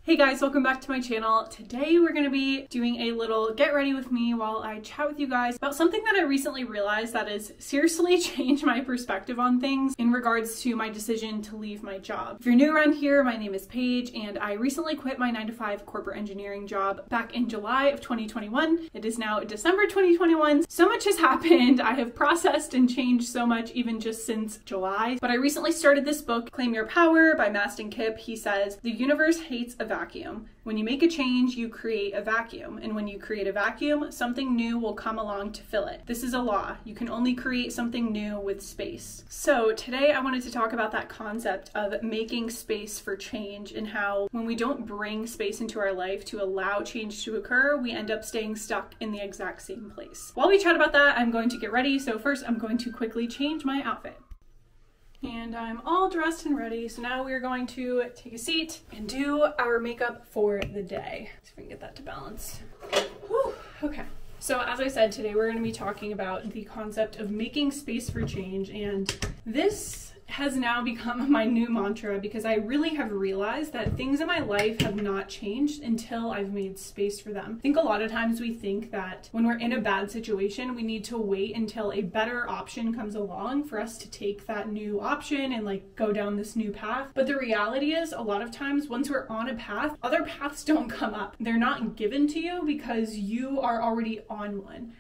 Hey guys, welcome back to my channel. Today we're going to be doing a little get ready with me while I chat with you guys about something that I recently realized that has seriously changed my perspective on things in regards to my decision to leave my job. If you're new around here, my name is Paige and I recently quit my 9-to-5 corporate engineering job back in July of 2021. It is now December 2021. So much has happened. I have processed and changed so much even just since July. But I recently started this book, Claim Your Power by Mastin Kipp. He says, the universe hates a vacuum. When you make a change, you create a vacuum. And when you create a vacuum, something new will come along to fill it. This is a law. You can only create something new with space. So today I wanted to talk about that concept of making space for change and how when we don't bring space into our life to allow change to occur, we end up staying stuck in the exact same place. While we chat about that, I'm going to get ready. So first I'm going to quickly change my outfit. And I'm all dressed and ready, so now we're going to take a seat and do our makeup for the day. See if we can get that to balance. Whew, okay. So as I said, today we're going to be talking about the concept of making space for change, and this has now become my new mantra because I really have realized that things in my life have not changed until I've made space for them. I think a lot of times we think that when we're in a bad situation, we need to wait until a better option comes along for us to take that new option and like go down this new path. But the reality is a lot of times once we're on a path, other paths don't come up. They're not given to you because you are already on one.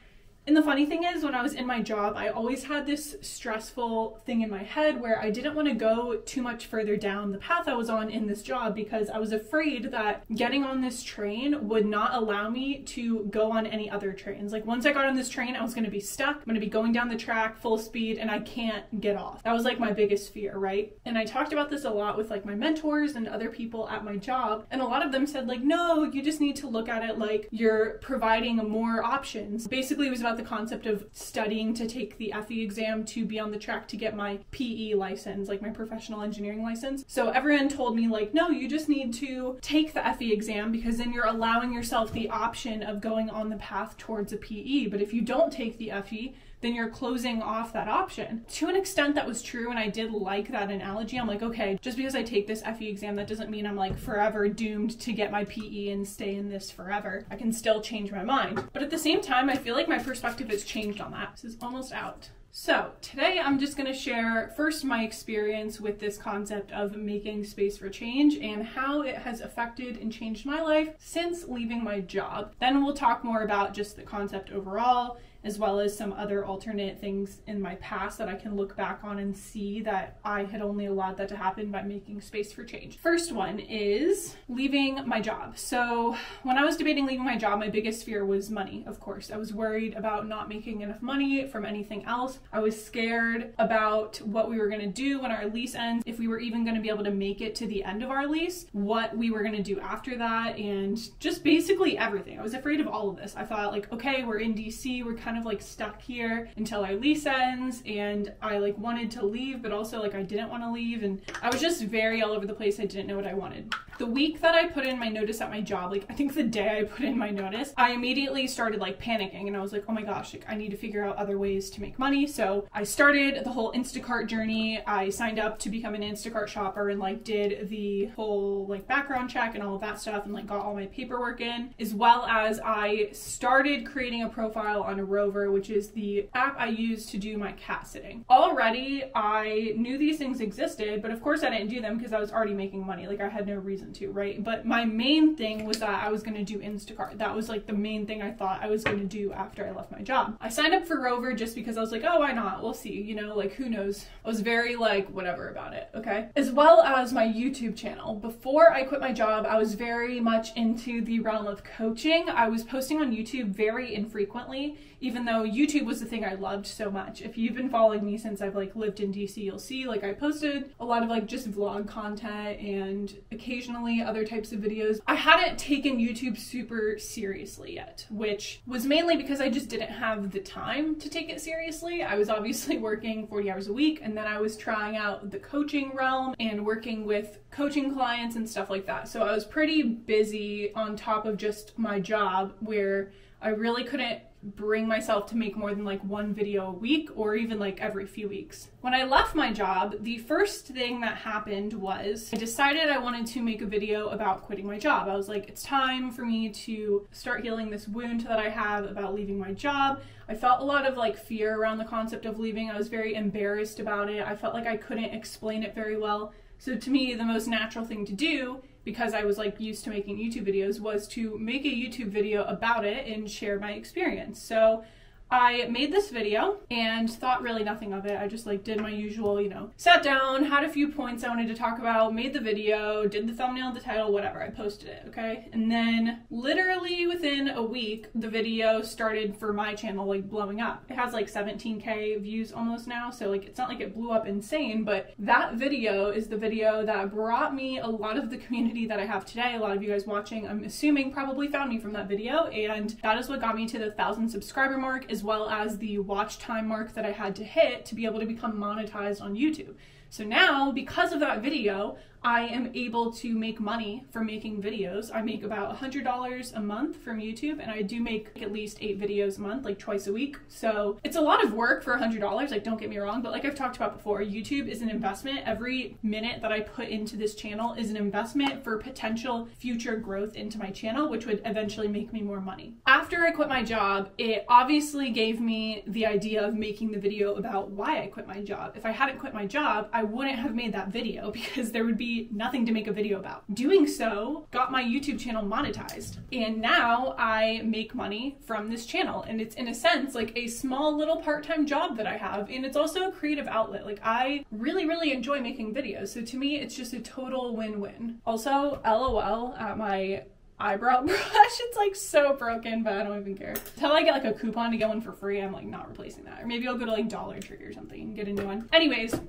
And the funny thing is, when I was in my job, I always had this stressful thing in my head where I didn't want to go too much further down the path I was on in this job because I was afraid that getting on this train would not allow me to go on any other trains. Like once I got on this train, I was going to be stuck. I'm going to be going down the track full speed and I can't get off. That was like my biggest fear, right? And I talked about this a lot with like my mentors and other people at my job. And a lot of them said like, no, you just need to look at it like you're providing more options. Basically, it was about the concept of studying to take the FE exam to be on the track to get my PE license, like my professional engineering license. So everyone told me like, no, you just need to take the FE exam because then you're allowing yourself the option of going on the path towards a PE. But if you don't take the FE, then you're closing off that option. To an extent that was true, and I did like that analogy. I'm like, okay, just because I take this FE exam, that doesn't mean I'm like forever doomed to get my PE and stay in this forever. I can still change my mind. But at the same time, I feel like my perspective has changed on that. This is almost out. So today I'm just going to share first my experience with this concept of making space for change and how it has affected and changed my life since leaving my job. Then we'll talk more about just the concept overall, as well as some other alternate things in my past that I can look back on and see that I had only allowed that to happen by making space for change. First one is leaving my job. So when I was debating leaving my job, my biggest fear was money, of course. I was worried about not making enough money from anything else. I was scared about what we were going to do when our lease ends, if we were even going to be able to make it to the end of our lease, what we were going to do after that, and just basically everything. I was afraid of all of this. I thought like, okay, we're in DC, we're kind of like stuck here until our lease ends, and I like wanted to leave, but also like I didn't want to leave, and I was just very all over the place. I didn't know what I wanted. The week that I put in my notice at my job, like I think the day I put in my notice, I immediately started like panicking, and I was like, oh my gosh, like I need to figure out other ways to make money. So I started the whole Instacart journey. I signed up to become an Instacart shopper and like did the whole like background check and all of that stuff and like got all my paperwork in, as well as I started creating a profile on Rover, which is the app I use to do my cat sitting. Already I knew these things existed, but of course I didn't do them because I was already making money. Like I had no reason to, right? But my main thing was that I was going to do Instacart. That was like the main thing I thought I was going to do after I left my job. I signed up for Rover just because I was like, oh, why not? We'll see, you know, like who knows? I was very like whatever about it, okay? As well as my YouTube channel. Before I quit my job, I was very much into the realm of coaching. I was posting on YouTube very infrequently, even though YouTube was the thing I loved so much. If you've been following me since I've like lived in DC, you'll see like I posted a lot of like just vlog content and occasionally other types of videos. I hadn't taken YouTube super seriously yet, which was mainly because I just didn't have the time to take it seriously. I was obviously working 40 hours a week, and then I was trying out the coaching realm and working with coaching clients and stuff like that. So I was pretty busy on top of just my job where I really couldn't bring myself to make more than like one video a week or even like every few weeks. When I left my job, the first thing that happened was I decided I wanted to make a video about quitting my job. I was like, it's time for me to start healing this wound that I have about leaving my job. I felt a lot of like fear around the concept of leaving. I was very embarrassed about it. I felt like I couldn't explain it very well. So to me, the most natural thing to do, because I was like used to making YouTube videos, was to make a YouTube video about it and share my experience. So I made this video and thought really nothing of it. I just like did my usual, you know, sat down, had a few points I wanted to talk about, made the video, did the thumbnail, the title, whatever. I posted it, okay? And then literally within a week, the video started for my channel like blowing up. It has like 17K views almost now, so like it's not like it blew up insane, but that video is the video that brought me a lot of the community that I have today. A lot of you guys watching, I'm assuming, probably found me from that video, and that is what got me to the 1,000 subscriber mark, as well as the watch time mark that I had to hit to be able to become monetized on YouTube. So now, because of that video, I am able to make money from making videos. I make about $100 a month from YouTube, and I do make at least 8 videos a month, like twice a week. So it's a lot of work for $100, like don't get me wrong, but like I've talked about before, YouTube is an investment. Every minute that I put into this channel is an investment for potential future growth into my channel, which would eventually make me more money. After I quit my job, it obviously gave me the idea of making the video about why I quit my job. If I hadn't quit my job, I wouldn't have made that video because there would be nothing to make a video about. Doing so got my YouTube channel monetized, and now I make money from this channel, and it's in a sense like a small little part-time job that I have, and it's also a creative outlet. Like I really enjoy making videos, so to me it's just a total win-win. Also, LOL at my eyebrow brush. It's like so broken, but I don't even care. Until I get like a coupon to get one for free, I'm like not replacing that. Or maybe I'll go to like Dollar Tree or something and get a new one. Anyways,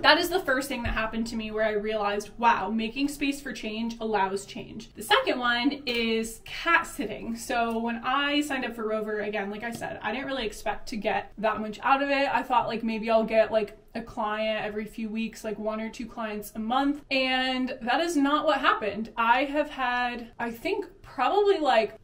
that is the first thing that happened to me where I realized, wow, making space for change allows change. The second one is cat sitting. So when I signed up for Rover, again, like I said, I didn't really expect to get that much out of it. I thought like maybe I'll get like a client every few weeks, like 1 or 2 clients a month. And that is not what happened. I have had, I think probably like,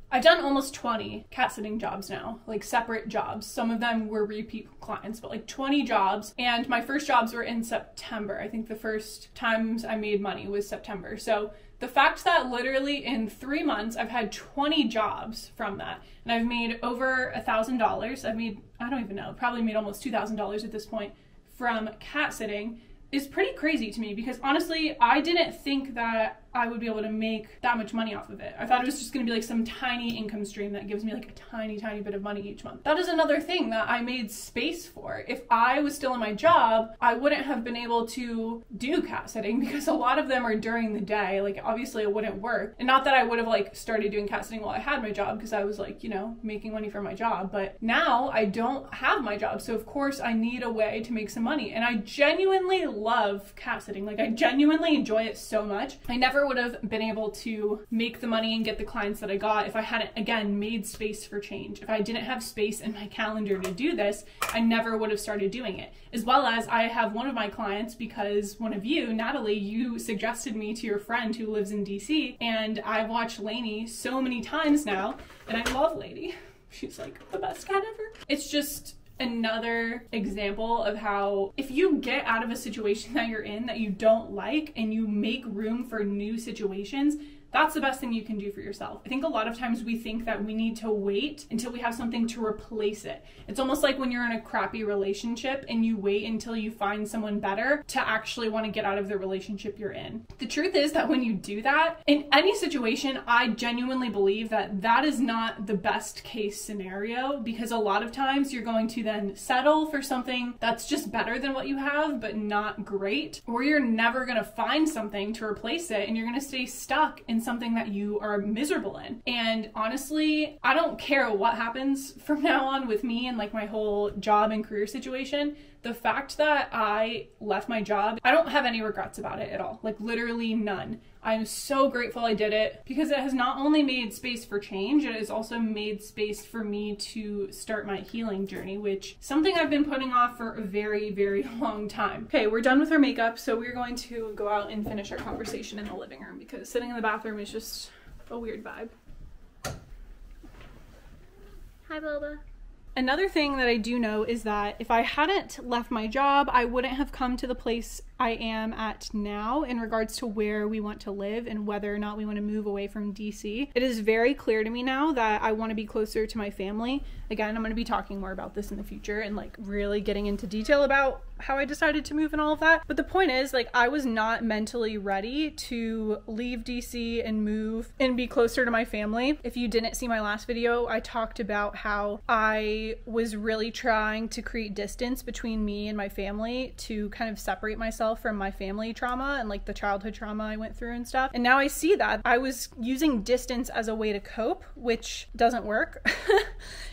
I've done almost 20 cat sitting jobs now, like separate jobs. Some of them were repeat clients, but like 20 jobs. And my first jobs were in September. I think the first times I made money was September. So the fact that literally in 3 months, I've had 20 jobs from that, and I've made over $1,000. I've made, I don't even know, probably made almost $2,000 at this point from cat sitting, is pretty crazy to me, because honestly, I didn't think that I would be able to make that much money off of it. I thought it was just gonna be like some tiny income stream that gives me like a tiny bit of money each month. That is another thing that I made space for. If I was still in my job, I wouldn't have been able to do cat sitting, because a lot of them are during the day. Like obviously it wouldn't work. And not that I would have like started doing cat sitting while I had my job, because I was like, you know, making money from my job. But now I don't have my job. So of course I need a way to make some money. And I genuinely love cat sitting. Like I genuinely enjoy it so much. I never would have been able to make the money and get the clients that I got if I hadn't, again, made space for change. If I didn't have space in my calendar to do this, I never would have started doing it. As well as I have one of my clients, because one of you, Natalie, you suggested me to your friend who lives in DC, and I've watched Lainey so many times now, and I love Lainey. She's like the best cat ever. It's just another example of how if you get out of a situation that you're in that you don't like and you make room for new situations, that's the best thing you can do for yourself. I think a lot of times we think that we need to wait until we have something to replace it. It's almost like when you're in a crappy relationship and you wait until you find someone better to actually want to get out of the relationship you're in. The truth is that when you do that, in any situation, I genuinely believe that that is not the best case scenario, because a lot of times you're going to then settle for something that's just better than what you have, but not great, or you're never going to find something to replace it, and you're going to stay stuck in something that you are miserable in. And honestly, I don't care what happens from now on with me and like my whole job and career situation. The fact that I left my job, I don't have any regrets about it at all. Like literally none. I'm so grateful I did it, because it has not only made space for change, it has also made space for me to start my healing journey, which is something I've been putting off for a very long time. Okay, we're done with our makeup, so we're going to go out and finish our conversation in the living room, because sitting in the bathroom is just a weird vibe. Hi, Boba. Another thing that I do know is that if I hadn't left my job, I wouldn't have come to the place I am at now in regards to where we want to live and whether or not we want to move away from DC. It is very clear to me now that I want to be closer to my family. Again, I'm going to be talking more about this in the future and like really getting into detail about how I decided to move and all of that. But the point is, like, I was not mentally ready to leave DC and move and be closer to my family. If you didn't see my last video, I talked about how I was really trying to create distance between me and my family to kind of separate myself from my family trauma and like the childhood trauma I went through and stuff. And now I see that I was using distance as a way to cope, which doesn't work.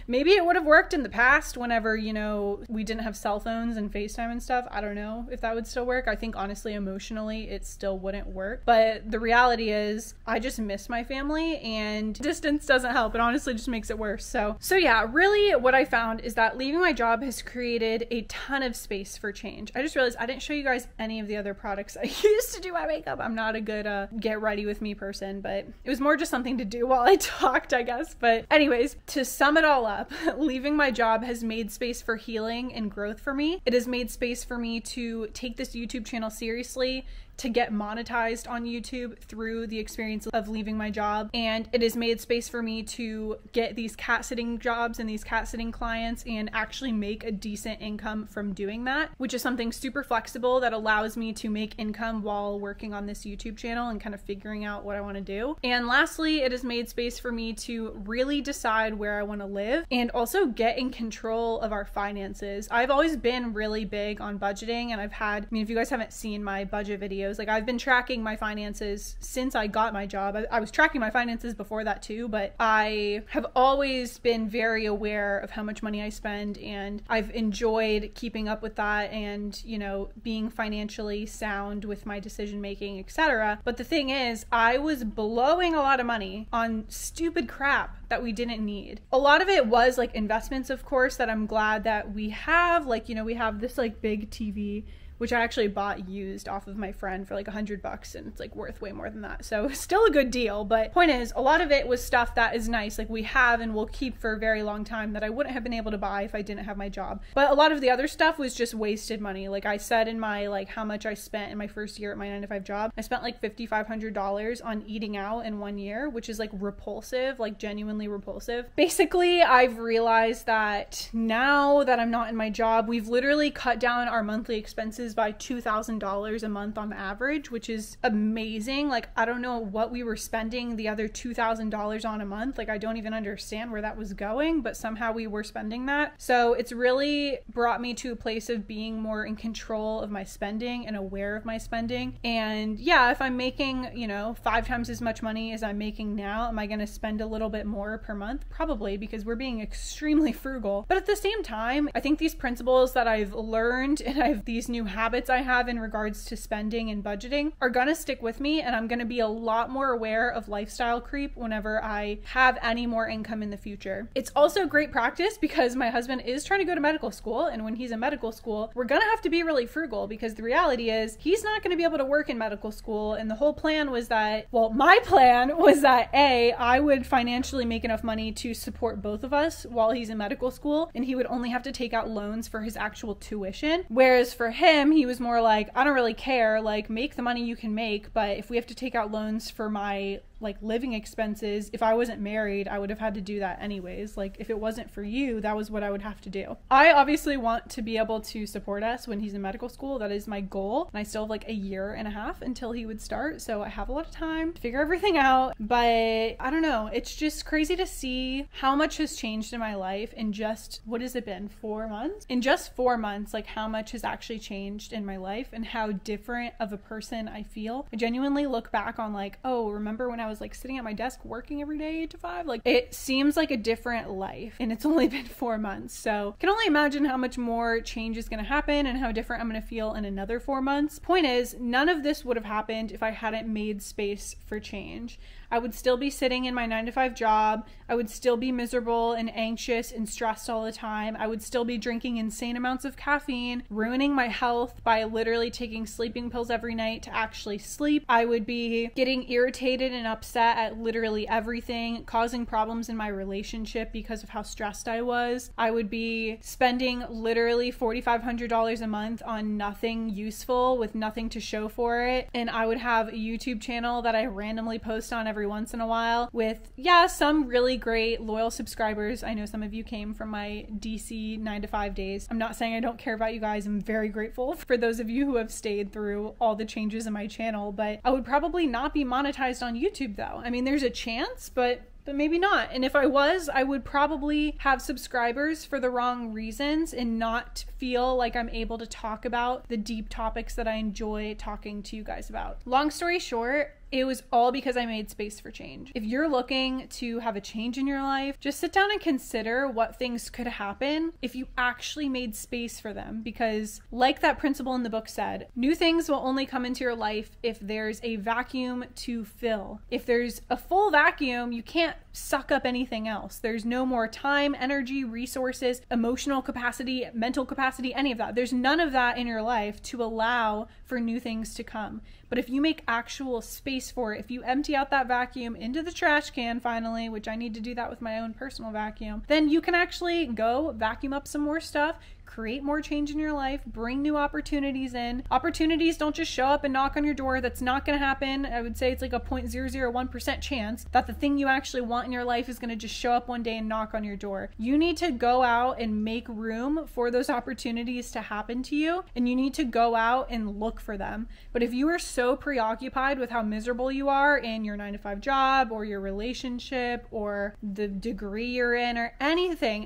Maybe it would have worked in the past whenever, you know, we didn't have cell phones and FaceTime and stuff. I don't know if that would still work. I think honestly, emotionally, it still wouldn't work. But the reality is I just miss my family and distance doesn't help. It honestly just makes it worse. So yeah, really what I found is that leaving my job has created a ton of space for change. I just realized I didn't show you guys any of the other products I used to do my makeup. I'm not a good get ready with me person, but it was more just something to do while I talked, I guess. But anyways, to sum it all up, leaving my job has made space for healing and growth for me. It has made space for me to take this YouTube channel seriously, to get monetized on YouTube through the experience of leaving my job. And it has made space for me to get these cat sitting jobs and these cat sitting clients and actually make a decent income from doing that, which is something super flexible that allows me to make income while working on this YouTube channel and kind of figuring out what I want to do. And lastly, it has made space for me to really decide where I want to live and also get in control of our finances. I've always been really big on budgeting, and I've had, I mean, if you guys haven't seen my budget videos, like I've been tracking my finances since I got my job. I was tracking my finances before that too, but I have always been very aware of how much money I spend, and I've enjoyed keeping up with that and, you know, being financially sound with my decision making, etc. But the thing is, I was blowing a lot of money on stupid crap that we didn't need. A lot of it was like investments, of course, that I'm glad that we have. Like, you know, we have this like big TV, which I actually bought used off of my friend for like $100, and it's like worth way more than that. So still a good deal. But point is, a lot of it was stuff that is nice, like we have and will keep for a very long time, that I wouldn't have been able to buy if I didn't have my job. But a lot of the other stuff was just wasted money. Like I said in my like how much I spent in my first year at my 9-to-5 job, I spent like $5,500 on eating out in 1 year, which is like repulsive, like genuinely repulsive. Basically, I've realized that now that I'm not in my job, we've literally cut down our monthly expenses by $2,000 a month on average, which is amazing. Like, I don't know what we were spending the other $2,000 on a month. Like, I don't even understand where that was going, but somehow we were spending that. So it's really brought me to a place of being more in control of my spending and aware of my spending. And yeah, if I'm making, you know, 5 times as much money as I'm making now, am I going to spend a little bit more per month? Probably, because we're being extremely frugal. But at the same time, I think these principles that I've learned and these new habits I have in regards to spending and budgeting are gonna stick with me, and I'm gonna be a lot more aware of lifestyle creep whenever I have any more income in the future. It's also great practice because my husband is trying to go to medical school, and when he's in medical school, we're gonna have to be really frugal, because the reality is he's not gonna be able to work in medical school. And the whole plan was that, well, my plan was that I would financially make enough money to support both of us while he's in medical school, and he would only have to take out loans for his actual tuition. Whereas for him, he was more like, I don't really care, like make the money you can make, but if we have to take out loans for my like living expenses, if I wasn't married, I would have had to do that anyways. Like if it wasn't for you, that was what I would have to do. I obviously want to be able to support us when he's in medical school. That is my goal. And I still have like 1.5 years until he would start. So I have a lot of time to figure everything out. But I don't know. It's just crazy to see how much has changed in my life in just, what has it been, 4 months? In just 4 months, like how much has actually changed in my life and how different of a person I feel. I genuinely look back on like, oh, remember when I was like sitting at my desk working every day 8 to 5? Like it seems like a different life, and it's only been 4 months. So I can only imagine how much more change is going to happen and how different I'm going to feel in another 4 months. Point is, none of this would have happened if I hadn't made space for change. I would still be sitting in my 9-to-5 job. I would still be miserable and anxious and stressed all the time. I would still be drinking insane amounts of caffeine, ruining my health health by literally taking sleeping pills every night to actually sleep. I would be getting irritated and upset at literally everything, causing problems in my relationship because of how stressed I was. I would be spending literally $4,500 a month on nothing useful with nothing to show for it. And I would have a YouTube channel that I randomly post on every once in a while with, yeah, some really great loyal subscribers. I know some of you came from my DC 9-to-5 days. I'm not saying I don't care about you guys. I'm very grateful for those of you who have stayed through all the changes in my channel, but I would probably not be monetized on YouTube though. I mean, there's a chance, but maybe not. And if I was, I would probably have subscribers for the wrong reasons and not feel like I'm able to talk about the deep topics that I enjoy talking to you guys about. Long story short, it was all because I made space for change. If you're looking to have a change in your life, just sit down and consider what things could happen if you actually made space for them. Because like that principle in the book said, new things will only come into your life if there's a vacuum to fill. If there's a full vacuum, you can't suck up anything else. There's no more time, energy, resources, emotional capacity, mental capacity, any of that. There's none of that in your life to allow for new things to come. But if you make actual space for it, if you empty out that vacuum into the trash can finally, which I need to do that with my own personal vacuum, then you can actually go vacuum up some more stuff, create more change in your life, bring new opportunities in. Opportunities don't just show up and knock on your door. That's not going to happen. I would say it's like a 0.001% chance that the thing you actually want in your life is going to just show up one day and knock on your door. You need to go out and make room for those opportunities to happen to you, and you need to go out and look for them. But if you are so preoccupied with how miserable you are in your 9-to-5 job or your relationship or the degree you're in or anything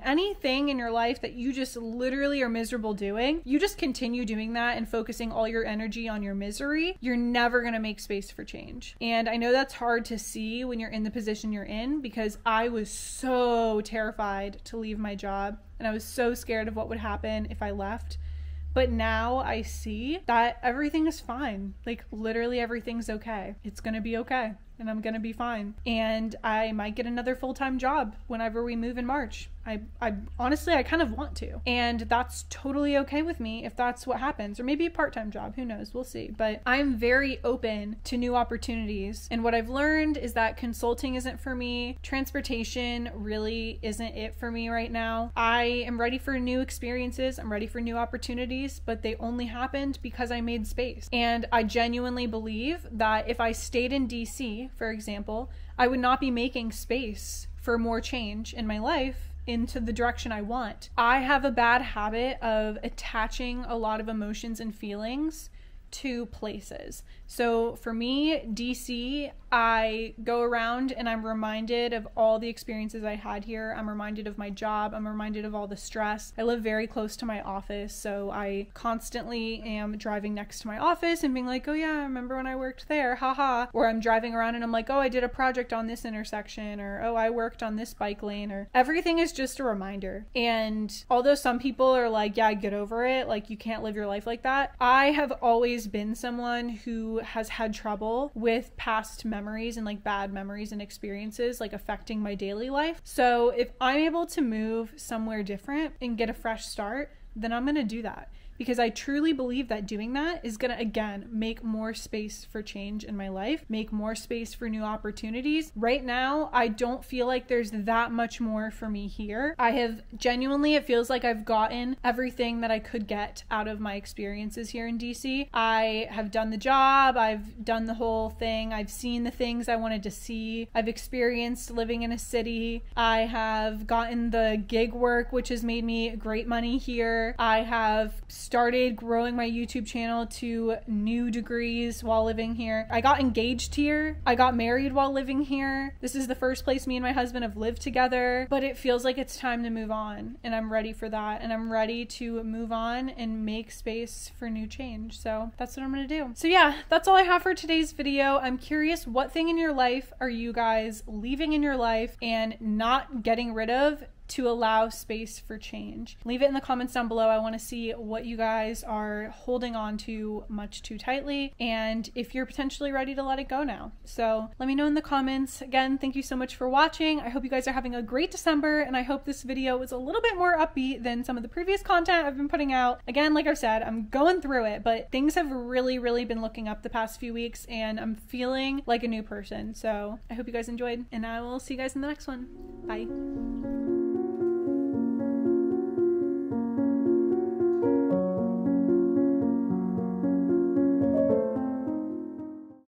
in your life that you just literally are miserable doing, you just continue doing that and focusing all your energy on your misery, you're never going to make space for change. And I know that's hard to see when you're in the position you're in, because I was so terrified to leave my job and I was so scared of what would happen if I left. But now I see that everything is fine. Like literally everything's okay. It's going to be okay. And I'm going to be fine. And I might get another full-time job whenever we move in March. I honestly, I kind of want to. And that's totally okay with me if that's what happens. Or maybe a part-time job. Who knows? We'll see. But I'm very open to new opportunities. And what I've learned is that consulting isn't for me. Transportation really isn't it for me right now. I am ready for new experiences. I'm ready for new opportunities. But they only happened because I made space. And I genuinely believe that if I stayed in DC, for example, I would not be making space for more change in my life into the direction I want. I have a bad habit of attaching a lot of emotions and feelings to places. So for me, DC, I go around and I'm reminded of all the experiences I had here. I'm reminded of my job. I'm reminded of all the stress. I live very close to my office, so I constantly am driving next to my office and being like, oh yeah, I remember when I worked there, haha. Or I'm driving around and I'm like, oh, I did a project on this intersection, or oh, I worked on this bike lane, or everything is just a reminder. And although some people are like, yeah, get over it, like you can't live your life like that, I have always been someone who has had trouble with past memories and like bad memories and experiences like affecting my daily life. So if I'm able to move somewhere different and get a fresh start, then I'm going to do that. Because I truly believe that doing that is going to, again, make more space for change in my life, make more space for new opportunities. Right now, I don't feel like there's that much more for me here. I have genuinely, it feels like I've gotten everything that I could get out of my experiences here in DC. I have done the job. I've done the whole thing. I've seen the things I wanted to see. I've experienced living in a city. I have gotten the gig work, which has made me great money here. I have started growing my YouTube channel to new degrees while living here. I got engaged here. I got married while living here. This is the first place me and my husband have lived together, but it feels like it's time to move on, and I'm ready for that, and I'm ready to move on and make space for new change. So that's what I'm gonna do. So yeah, that's all I have for today's video. I'm curious, what thing in your life are you guys leaving in your life and not getting rid of to allow space for change. Leave it in the comments down below. I want to see what you guys are holding on to much too tightly and if you're potentially ready to let it go now. So let me know in the comments. Again, thank you so much for watching. I hope you guys are having a great December, and I hope this video was a little bit more upbeat than some of the previous content I've been putting out. Again, like I said, I'm going through it, but things have really been looking up the past few weeks and I'm feeling like a new person. So I hope you guys enjoyed, and I will see you guys in the next one. Bye.